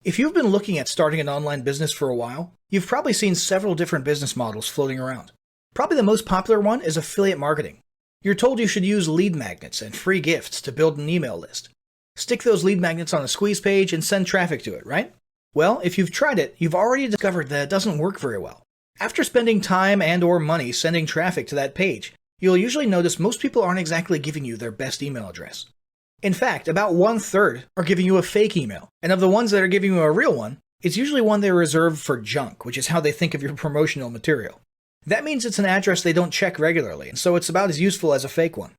If you've been looking at starting an online business for a while, you've probably seen several different business models floating around. Probably the most popular one is affiliate marketing. You're told you should use lead magnets and free gifts to build an email list. Stick those lead magnets on a squeeze page and send traffic to it, right? Well, if you've tried it, you've already discovered that it doesn't work very well. After spending time and/or money sending traffic to that page, you'll usually notice most people aren't exactly giving you their best email address. In fact, about 1/3 are giving you a fake email, and of the ones that are giving you a real one, it's usually one they reserve for junk, which is how they think of your promotional material. That means it's an address they don't check regularly, and so it's about as useful as a fake one.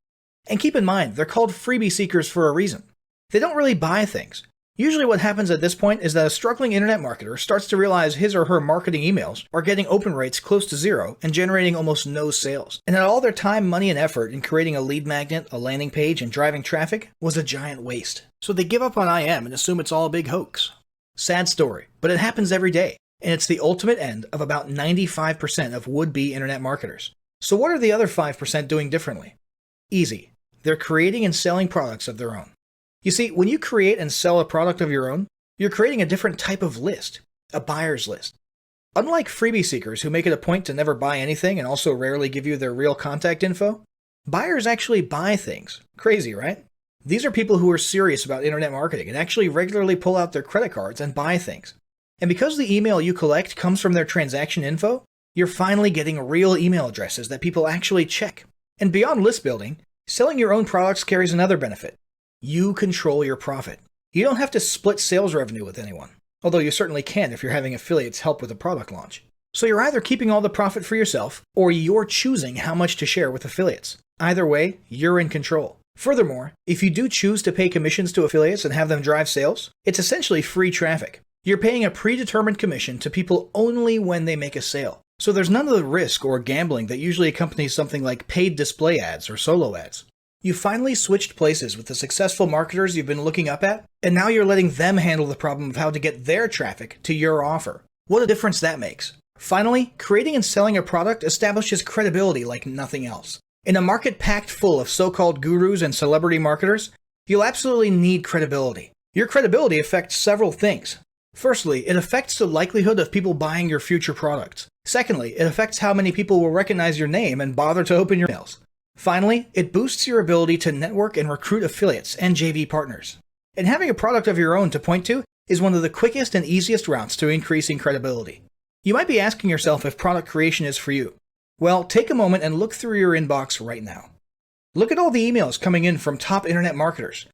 And keep in mind, they're called freebie seekers for a reason. They don't really buy things. Usually what happens at this point is that a struggling internet marketer starts to realize his or her marketing emails are getting open rates close to zero and generating almost no sales, and that all their time, money, and effort in creating a lead magnet, a landing page, and driving traffic was a giant waste. So they give up on IM and assume it's all a big hoax. Sad story, but it happens every day, and it's the ultimate end of about 95% of would-be internet marketers. So what are the other 5% doing differently? Easy. They're creating and selling products of their own. You see, when you create and sell a product of your own, you're creating a different type of list, a buyer's list. Unlike freebie seekers who make it a point to never buy anything and also rarely give you their real contact info, buyers actually buy things. Crazy, right? These are people who are serious about internet marketing and actually regularly pull out their credit cards and buy things. And because the email you collect comes from their transaction info, you're finally getting real email addresses that people actually check. And beyond list building, selling your own products carries another benefit. You control your profit. You don't have to split sales revenue with anyone, although you certainly can if you're having affiliates help with a product launch. So you're either keeping all the profit for yourself, or you're choosing how much to share with affiliates. Either way, you're in control. Furthermore, if you do choose to pay commissions to affiliates and have them drive sales, it's essentially free traffic. You're paying a predetermined commission to people only when they make a sale. So there's none of the risk or gambling that usually accompanies something like paid display ads or solo ads. You finally switched places with the successful marketers you've been looking up at, and now you're letting them handle the problem of how to get their traffic to your offer. What a difference that makes. Finally, creating and selling a product establishes credibility like nothing else. In a market packed full of so-called gurus and celebrity marketers, you'll absolutely need credibility. Your credibility affects several things. Firstly, it affects the likelihood of people buying your future products. Secondly, it affects how many people will recognize your name and bother to open your emails. Finally, it boosts your ability to network and recruit affiliates and JV partners. And having a product of your own to point to is one of the quickest and easiest routes to increasing credibility. You might be asking yourself if product creation is for you. Well, take a moment and look through your inbox right now. Look at all the emails coming in from top internet marketers.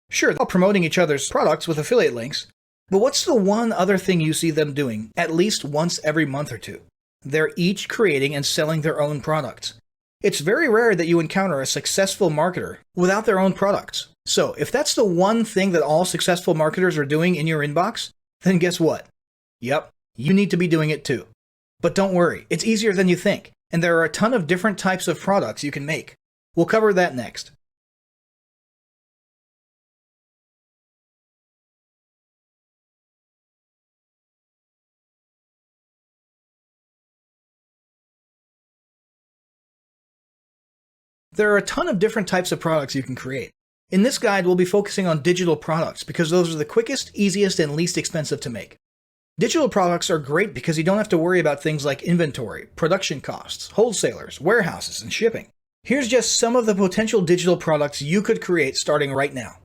Sure, they're all promoting each other's products with affiliate links, but what's the one other thing you see them doing at least once every month or two? They're each creating and selling their own products. It's very rare that you encounter a successful marketer without their own products. So if that's the one thing that all successful marketers are doing in your inbox, then guess what? Yep, you need to be doing it too. But don't worry, it's easier than you think, and there are a ton of different types of products you can make. We'll cover that next. There are a ton of different types of products you can create. In this guide, we'll be focusing on digital products because those are the quickest, easiest, and least expensive to make. Digital products are great because you don't have to worry about things like inventory, production costs, wholesalers, warehouses, and shipping. Here's just some of the potential digital products you could create starting right now.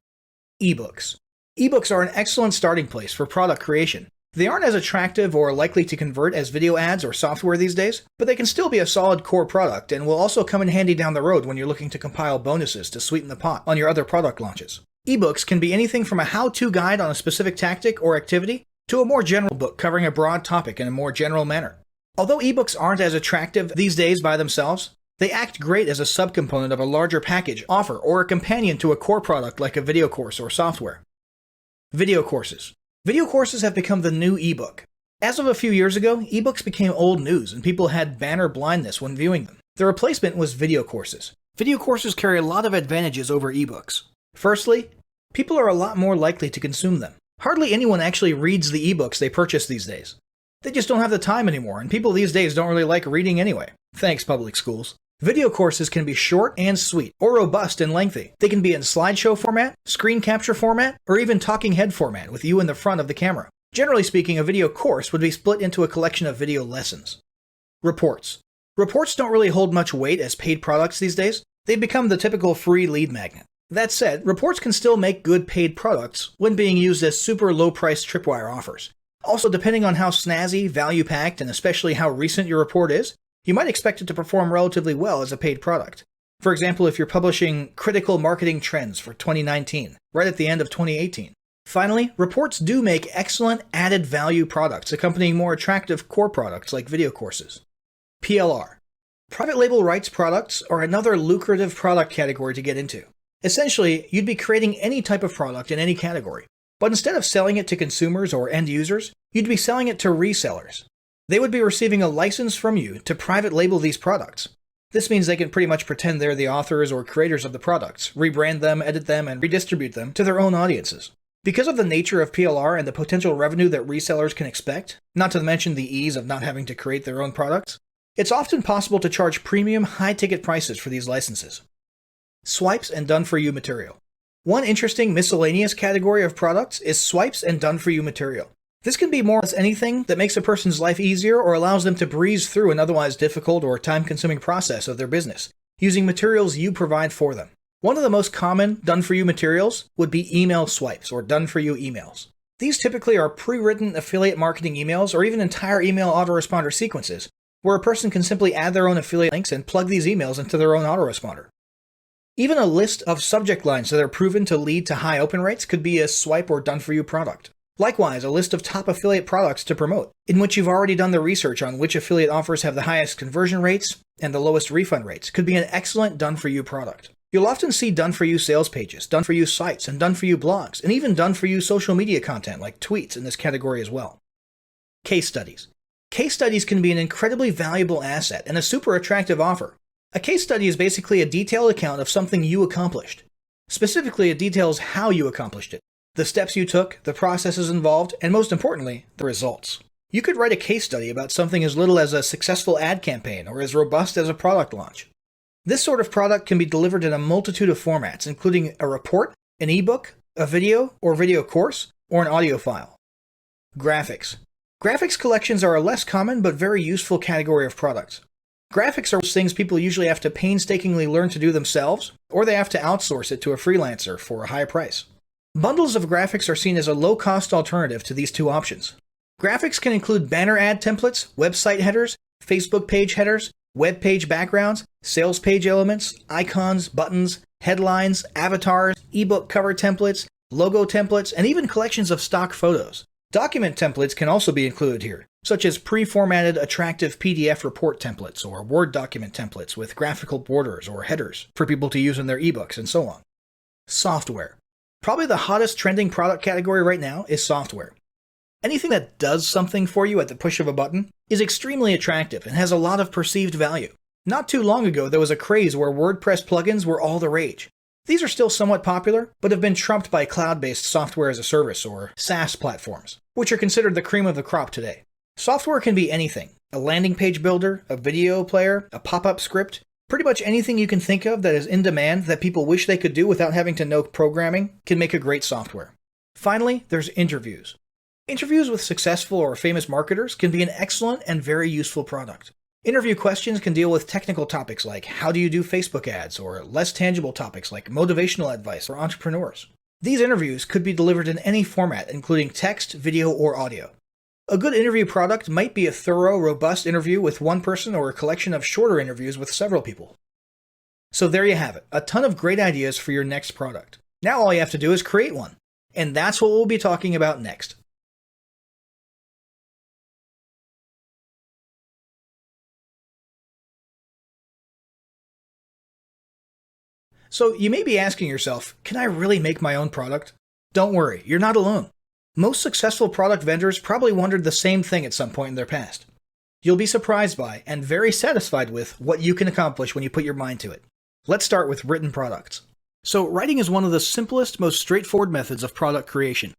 Ebooks. Ebooks are an excellent starting place for product creation. They aren't as attractive or likely to convert as video ads or software these days, but they can still be a solid core product and will also come in handy down the road when you're looking to compile bonuses to sweeten the pot on your other product launches. Ebooks can be anything from a how-to guide on a specific tactic or activity to a more general book covering a broad topic in a more general manner. Although ebooks aren't as attractive these days by themselves, they act great as a subcomponent of a larger package, offer, or a companion to a core product like a video course or software. Video courses. Video courses have become the new ebook. As of a few years ago, ebooks became old news and people had banner blindness when viewing them. The replacement was video courses. Video courses carry a lot of advantages over ebooks. Firstly, people are a lot more likely to consume them. Hardly anyone actually reads the ebooks they purchase these days. They just don't have the time anymore, and people these days don't really like reading anyway. Thanks, public schools. Video courses can be short and sweet, or robust and lengthy. They can be in slideshow format, screen capture format, or even talking head format with you in the front of the camera. Generally speaking, a video course would be split into a collection of video lessons. Reports. Reports don't really hold much weight as paid products these days. They've become the typical free lead magnet. That said, reports can still make good paid products when being used as super low-priced tripwire offers. Also, depending on how snazzy, value-packed, and especially how recent your report is, you might expect it to perform relatively well as a paid product. For example, if you're publishing critical marketing trends for 2019, right at the end of 2018. Finally, reports do make excellent added value products accompanying more attractive core products like video courses. PLR. Private label rights products are another lucrative product category to get into. Essentially, you'd be creating any type of product in any category, but instead of selling it to consumers or end users, you'd be selling it to resellers. They would be receiving a license from you to private label these products. This means they can pretty much pretend they're the authors or creators of the products, rebrand them, edit them, and redistribute them to their own audiences. Because of the nature of PLR and the potential revenue that resellers can expect, not to mention the ease of not having to create their own products, it's often possible to charge premium, high-ticket prices for these licenses. Swipes and done-for-you material. One interesting miscellaneous category of products is swipes and done-for-you material. This can be more or less anything that makes a person's life easier or allows them to breeze through an otherwise difficult or time-consuming process of their business, using materials you provide for them. One of the most common done-for-you materials would be email swipes or done-for-you emails. These typically are pre-written affiliate marketing emails or even entire email autoresponder sequences, where a person can simply add their own affiliate links and plug these emails into their own autoresponder. Even a list of subject lines that are proven to lead to high open rates could be a swipe or done-for-you product. Likewise, a list of top affiliate products to promote, in which you've already done the research on which affiliate offers have the highest conversion rates and the lowest refund rates, could be an excellent done-for-you product. You'll often see done-for-you sales pages, done-for-you sites, and done-for-you blogs, and even done-for-you social media content like tweets in this category as well. Case studies. Case studies can be an incredibly valuable asset and a super attractive offer. A case study is basically a detailed account of something you accomplished. Specifically, it details how you accomplished it, the steps you took, the processes involved, and most importantly, the results. You could write a case study about something as little as a successful ad campaign or as robust as a product launch. This sort of product can be delivered in a multitude of formats, including a report, an ebook, a video or video course, or an audio file. Graphics. Graphics collections are a less common but very useful category of products. Graphics are things people usually have to painstakingly learn to do themselves, or they have to outsource it to a freelancer for a high price. Bundles of graphics are seen as a low-cost alternative to these two options. Graphics can include banner ad templates, website headers, Facebook page headers, web page backgrounds, sales page elements, icons, buttons, headlines, avatars, ebook cover templates, logo templates, and even collections of stock photos. Document templates can also be included here, such as pre-formatted attractive PDF report templates or Word document templates with graphical borders or headers for people to use in their ebooks and so on. Software. Probably the hottest trending product category right now is software. Anything that does something for you at the push of a button is extremely attractive and has a lot of perceived value. Not too long ago, there was a craze where WordPress plugins were all the rage. These are still somewhat popular, but have been trumped by cloud-based software as a service or SaaS platforms, which are considered the cream of the crop today. Software can be anything: a landing page builder, a video player, a pop-up script, pretty much anything you can think of that is in demand that people wish they could do without having to know programming can make a great software. Finally, there's interviews. Interviews with successful or famous marketers can be an excellent and very useful product. Interview questions can deal with technical topics like how do you do Facebook ads, or less tangible topics like motivational advice for entrepreneurs. These interviews could be delivered in any format, including text, video, or audio. A good interview product might be a thorough, robust interview with one person or a collection of shorter interviews with several people. So there you have it, a ton of great ideas for your next product. Now all you have to do is create one. And that's what we'll be talking about next. So you may be asking yourself, can I really make my own product? Don't worry, you're not alone. Most successful product vendors probably wondered the same thing at some point in their past. You'll be surprised by and very satisfied with what you can accomplish when you put your mind to it. Let's start with written products. So writing is one of the simplest, most straightforward methods of product creation.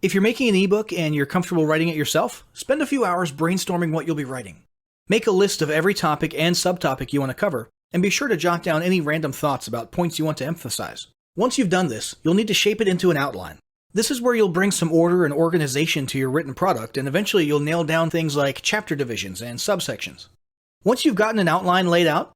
If you're making an ebook and you're comfortable writing it yourself, spend a few hours brainstorming what you'll be writing. Make a list of every topic and subtopic you want to cover, and be sure to jot down any random thoughts about points you want to emphasize. Once you've done this, you'll need to shape it into an outline. This is where you'll bring some order and organization to your written product, and eventually you'll nail down things like chapter divisions and subsections. Once you've gotten an outline laid out,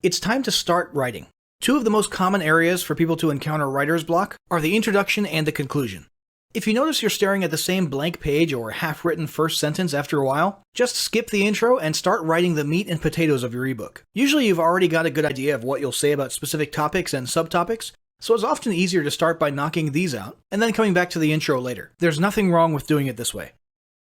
it's time to start writing. Two of the most common areas for people to encounter writer's block are the introduction and the conclusion. If you notice you're staring at the same blank page or half-written first sentence after a while, just skip the intro and start writing the meat and potatoes of your ebook. Usually you've already got a good idea of what you'll say about specific topics and subtopics, so it's often easier to start by knocking these out and then coming back to the intro later. There's nothing wrong with doing it this way.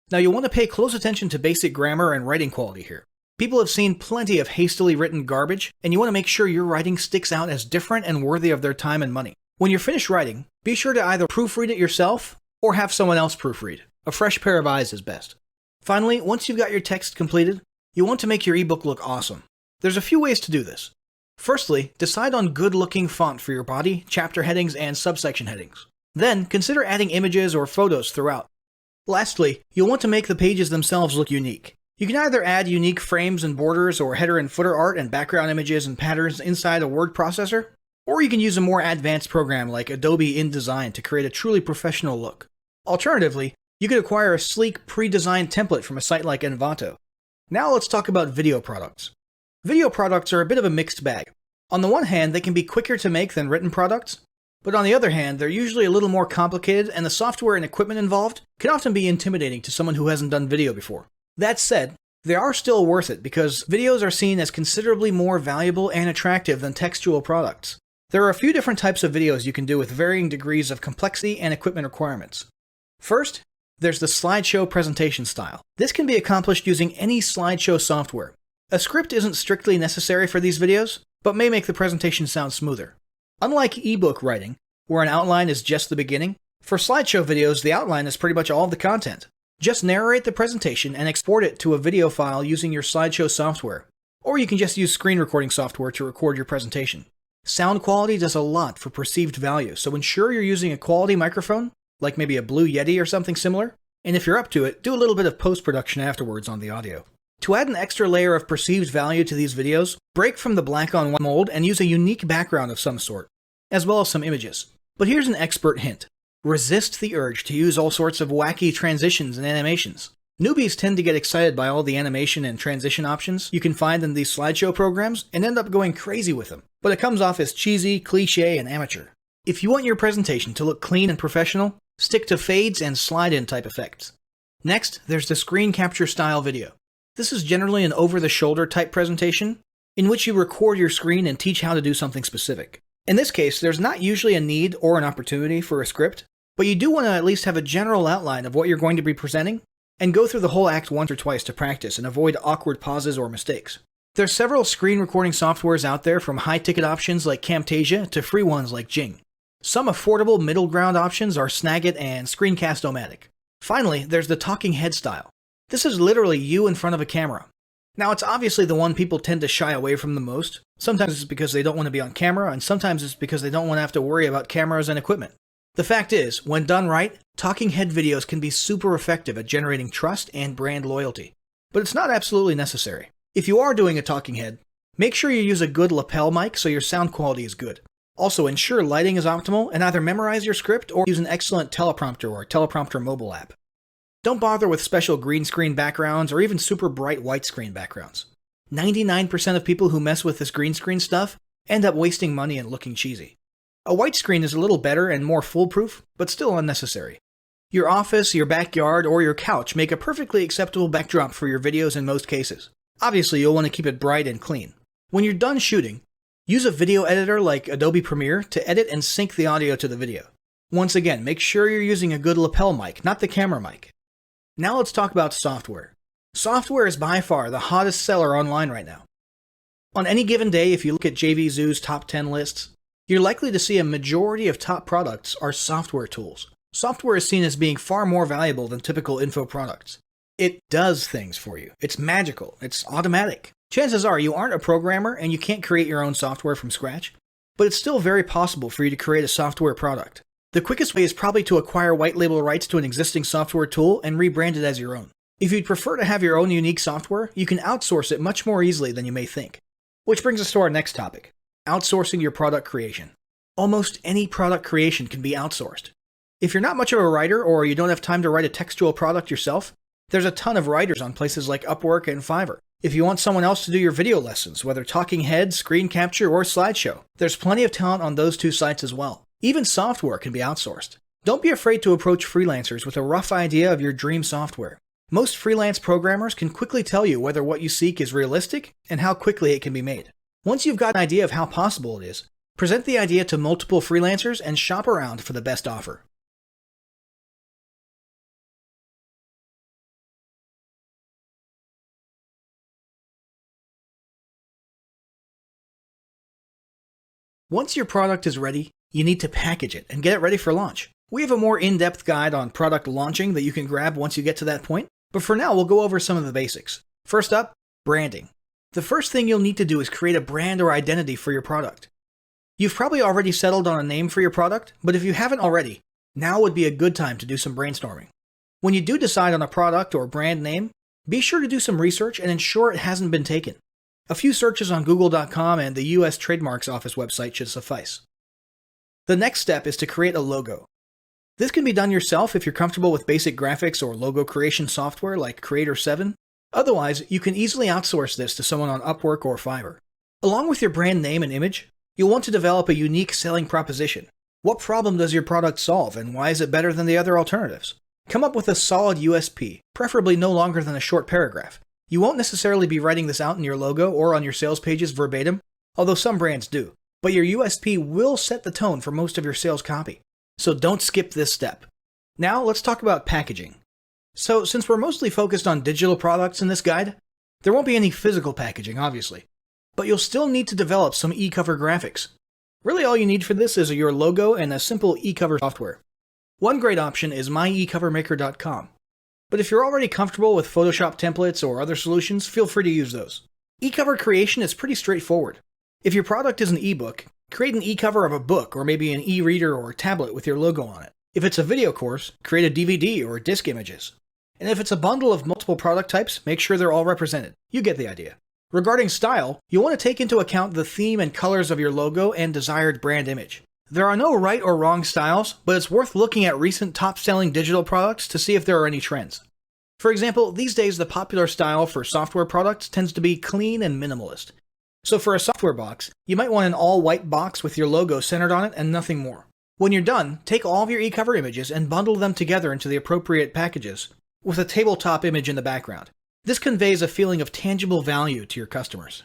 Now you'll want to pay close attention to basic grammar and writing quality here. People have seen plenty of hastily written garbage, and you want to make sure your writing sticks out as different and worthy of their time and money. When you're finished writing, be sure to either proofread it yourself or have someone else proofread. A fresh pair of eyes is best. Finally, once you've got your text completed, you want to make your ebook look awesome. There's a few ways to do this. Firstly, decide on good-looking font for your body, chapter headings, and subsection headings. Then, consider adding images or photos throughout. Lastly, you'll want to make the pages themselves look unique. You can either add unique frames and borders or header and footer art and background images and patterns inside a word processor, or you can use a more advanced program like Adobe InDesign to create a truly professional look. Alternatively, you could acquire a sleek, pre-designed template from a site like Envato. Now let's talk about video products. Video products are a bit of a mixed bag. On the one hand, they can be quicker to make than written products, but on the other hand, they're usually a little more complicated, and the software and equipment involved can often be intimidating to someone who hasn't done video before. That said, they are still worth it because videos are seen as considerably more valuable and attractive than textual products. There are a few different types of videos you can do with varying degrees of complexity and equipment requirements. First, there's the slideshow presentation style. This can be accomplished using any slideshow software. A script isn't strictly necessary for these videos, but may make the presentation sound smoother. Unlike ebook writing, where an outline is just the beginning, for slideshow videos the outline is pretty much all of the content. Just narrate the presentation and export it to a video file using your slideshow software, or you can just use screen recording software to record your presentation. Sound quality does a lot for perceived value, so ensure you're using a quality microphone, like maybe a Blue Yeti or something similar, and if you're up to it, do a little bit of post-production afterwards on the audio. To add an extra layer of perceived value to these videos, break from the black-on-white mold and use a unique background of some sort, as well as some images. But here's an expert hint. Resist the urge to use all sorts of wacky transitions and animations. Newbies tend to get excited by all the animation and transition options you can find in these slideshow programs and end up going crazy with them, but it comes off as cheesy, cliché, and amateur. If you want your presentation to look clean and professional, stick to fades and slide-in type effects. Next, there's the screen capture style video. This is generally an over-the-shoulder type presentation in which you record your screen and teach how to do something specific. In this case, there's not usually a need or an opportunity for a script, but you do want to at least have a general outline of what you're going to be presenting, and go through the whole act once or twice to practice and avoid awkward pauses or mistakes. There's several screen recording softwares out there, from high-ticket options like Camtasia to free ones like Jing. Some affordable middle ground options are Snagit and Screencast-O-Matic. Finally, there's the talking head style. This is literally you in front of a camera. Now, it's obviously the one people tend to shy away from the most. Sometimes it's because they don't want to be on camera, and sometimes it's because they don't want to have to worry about cameras and equipment. The fact is, when done right, talking head videos can be super effective at generating trust and brand loyalty. But it's not absolutely necessary. If you are doing a talking head, make sure you use a good lapel mic so your sound quality is good. Also, ensure lighting is optimal and either memorize your script or use an excellent teleprompter or teleprompter mobile app. Don't bother with special green screen backgrounds or even super bright white screen backgrounds. 99% of people who mess with this green screen stuff end up wasting money and looking cheesy. A white screen is a little better and more foolproof, but still unnecessary. Your office, your backyard, or your couch make a perfectly acceptable backdrop for your videos in most cases. Obviously, you'll want to keep it bright and clean. When you're done shooting, use a video editor like Adobe Premiere to edit and sync the audio to the video. Once again, make sure you're using a good lapel mic, not the camera mic. Now let's talk about software. Software is by far the hottest seller online right now. On any given day, if you look at JVZoo's top 10 lists, you're likely to see a majority of top products are software tools. Software is seen as being far more valuable than typical info products. It does things for you. It's magical. It's automatic. Chances are you aren't a programmer and you can't create your own software from scratch, but it's still very possible for you to create a software product. The quickest way is probably to acquire white label rights to an existing software tool and rebrand it as your own. If you'd prefer to have your own unique software, you can outsource it much more easily than you may think. Which brings us to our next topic, outsourcing your product creation. Almost any product creation can be outsourced. If you're not much of a writer or you don't have time to write a textual product yourself, there's a ton of writers on places like Upwork and Fiverr. If you want someone else to do your video lessons, whether talking head, screen capture, or slideshow, there's plenty of talent on those two sites as well. Even software can be outsourced. Don't be afraid to approach freelancers with a rough idea of your dream software. Most freelance programmers can quickly tell you whether what you seek is realistic and how quickly it can be made. Once you've got an idea of how possible it is, present the idea to multiple freelancers and shop around for the best offer. Once your product is ready, you need to package it and get it ready for launch. We have a more in-depth guide on product launching that you can grab once you get to that point, but for now we'll go over some of the basics. First up, branding. The first thing you'll need to do is create a brand or identity for your product. You've probably already settled on a name for your product, but if you haven't already, now would be a good time to do some brainstorming. When you do decide on a product or brand name, be sure to do some research and ensure it hasn't been taken. A few searches on Google.com and the US Trademarks Office website should suffice. The next step is to create a logo. This can be done yourself if you're comfortable with basic graphics or logo creation software like Creator 7. Otherwise, you can easily outsource this to someone on Upwork or Fiverr. Along with your brand name and image, you'll want to develop a unique selling proposition. What problem does your product solve and why is it better than the other alternatives? Come up with a solid USP, preferably no longer than a short paragraph. You won't necessarily be writing this out in your logo or on your sales pages verbatim, although some brands do, but your USP will set the tone for most of your sales copy. So don't skip this step. Now let's talk about packaging. So since we're mostly focused on digital products in this guide, there won't be any physical packaging, obviously, but you'll still need to develop some e-cover graphics. Really all you need for this is your logo and a simple e-cover software. One great option is myecovermaker.com. But if you're already comfortable with Photoshop templates or other solutions, feel free to use those. E-cover creation is pretty straightforward. If your product is an ebook, create an e-cover of a book or maybe an e-reader or a tablet with your logo on it. If it's a video course, create a DVD or disc images. And if it's a bundle of multiple product types, make sure they're all represented. You get the idea. Regarding style, you'll want to take into account the theme and colors of your logo and desired brand image. There are no right or wrong styles, but it's worth looking at recent top-selling digital products to see if there are any trends. For example, these days the popular style for software products tends to be clean and minimalist. So for a software box, you might want an all-white box with your logo centered on it and nothing more. When you're done, take all of your e-cover images and bundle them together into the appropriate packages, with a tabletop image in the background. This conveys a feeling of tangible value to your customers.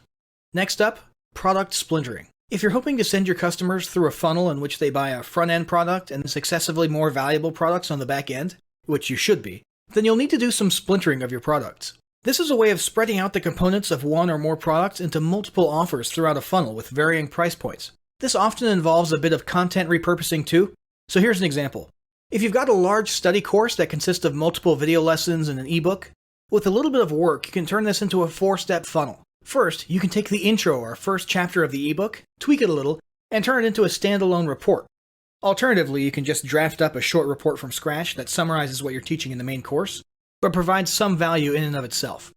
Next up, product splintering. If you're hoping to send your customers through a funnel in which they buy a front-end product and successively more valuable products on the back end, which you should be, then you'll need to do some splintering of your products. This is a way of spreading out the components of one or more products into multiple offers throughout a funnel with varying price points. This often involves a bit of content repurposing too. So here's an example. If you've got a large study course that consists of multiple video lessons and an ebook, with a little bit of work, you can turn this into a 4-step funnel. First, you can take the intro or first chapter of the ebook, tweak it a little, and turn it into a standalone report. Alternatively, you can just draft up a short report from scratch that summarizes what you're teaching in the main course, but provides some value in and of itself.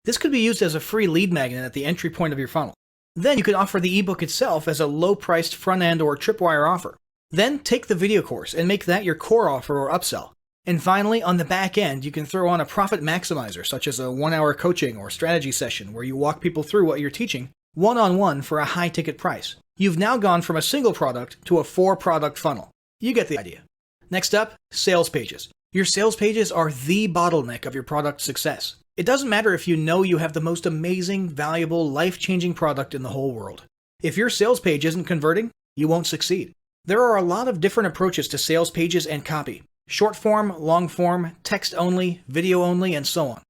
This could be used as a free lead magnet at the entry point of your funnel. Then you could offer the ebook itself as a low-priced front-end or tripwire offer. Then take the video course and make that your core offer or upsell. And finally, on the back end, you can throw on a profit maximizer, such as a 1-hour coaching or strategy session where you walk people through what you're teaching, one-on-one for a high-ticket price. You've now gone from a single product to a 4-product funnel. You get the idea. Next up, sales pages. Your sales pages are the bottleneck of your product's success. It doesn't matter if you know you have the most amazing, valuable, life-changing product in the whole world. If your sales page isn't converting, you won't succeed. There are a lot of different approaches to sales pages and copy. Short form, long form, text only, video only, and so on.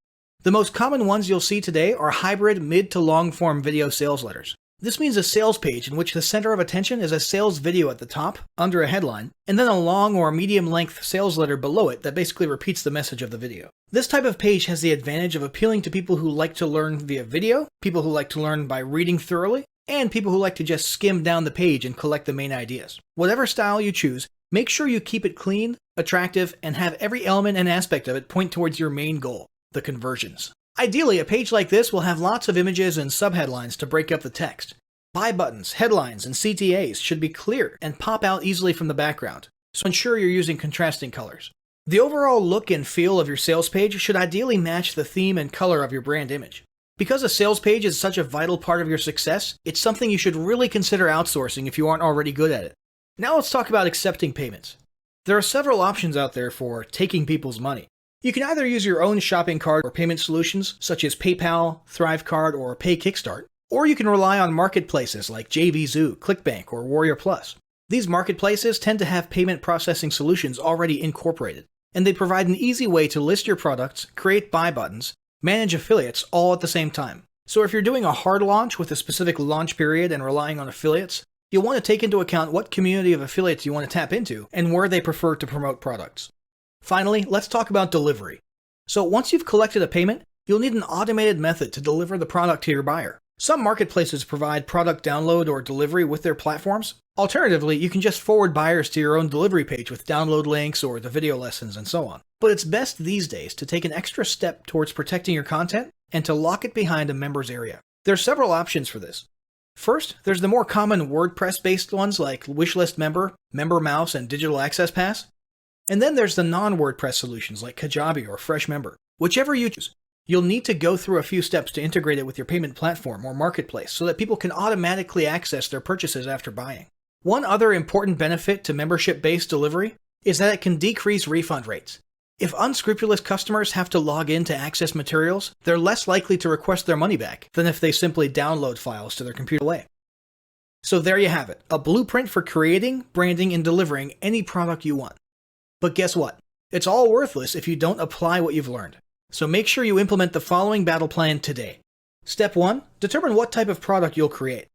The most common ones you'll see today are hybrid mid to long form video sales letters. This means a sales page in which the center of attention is a sales video at the top, under a headline, and then a long or medium length sales letter below it that basically repeats the message of the video. This type of page has the advantage of appealing to people who like to learn via video, people who like to learn by reading thoroughly, and people who like to just skim down the page and collect the main ideas. Whatever style you choose, make sure you keep it clean, attractive, and have every element and aspect of it point towards your main goal, the conversions. Ideally, a page like this will have lots of images and subheadlines to break up the text. Buy buttons, headlines, and CTAs should be clear and pop out easily from the background. so ensure you're using contrasting colors. The overall look and feel of your sales page should ideally match the theme and color of your brand image. Because a sales page is such a vital part of your success, it's something you should really consider outsourcing if you aren't already good at it. Now let's talk about accepting payments. There are several options out there for taking people's money. You can either use your own shopping cart or payment solutions, such as PayPal, Thrivecart, or Pay Kickstart, or you can rely on marketplaces like JVZoo, ClickBank, or Warrior Plus. These marketplaces tend to have payment processing solutions already incorporated, and they provide an easy way to list your products, create buy buttons, manage affiliates all at the same time. So if you're doing a hard launch with a specific launch period and relying on affiliates, you'll want to take into account what community of affiliates you want to tap into and where they prefer to promote products. Finally, let's talk about delivery. So once you've collected a payment, you'll need an automated method to deliver the product to your buyer. Some marketplaces provide product download or delivery with their platforms. Alternatively, you can just forward buyers to your own delivery page with download links or the video lessons and so on. But it's best these days to take an extra step towards protecting your content and to lock it behind a members area. There are several options for this. First, there's the more common WordPress-based ones like Wishlist Member, Member Mouse, and Digital Access Pass. And then there's the non-WordPress solutions like Kajabi or Fresh Member. Whichever you choose, you'll need to go through a few steps to integrate it with your payment platform or marketplace so that people can automatically access their purchases after buying. One other important benefit to membership-based delivery is that it can decrease refund rates. If unscrupulous customers have to log in to access materials, they're less likely to request their money back than if they simply download files to their computer away. So there you have it, a blueprint for creating, branding, and delivering any product you want. But guess what? It's all worthless if you don't apply what you've learned. So make sure you implement the following battle plan today. Step 1, determine what type of product you'll create.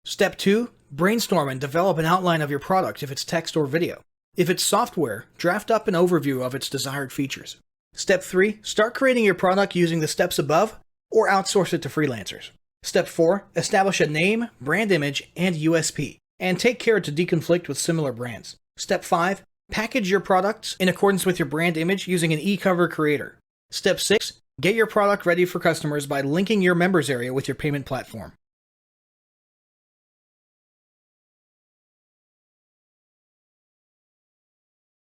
Step 2, brainstorm and develop an outline of your product if it's text or video. If it's software, draft up an overview of its desired features. Step 3, start creating your product using the steps above or outsource it to freelancers. Step 4, establish a name, brand image, and USP, and take care to deconflict with similar brands. Step 5, package your products in accordance with your brand image using an e-cover creator. Step 6, get your product ready for customers by linking your members area with your payment platform.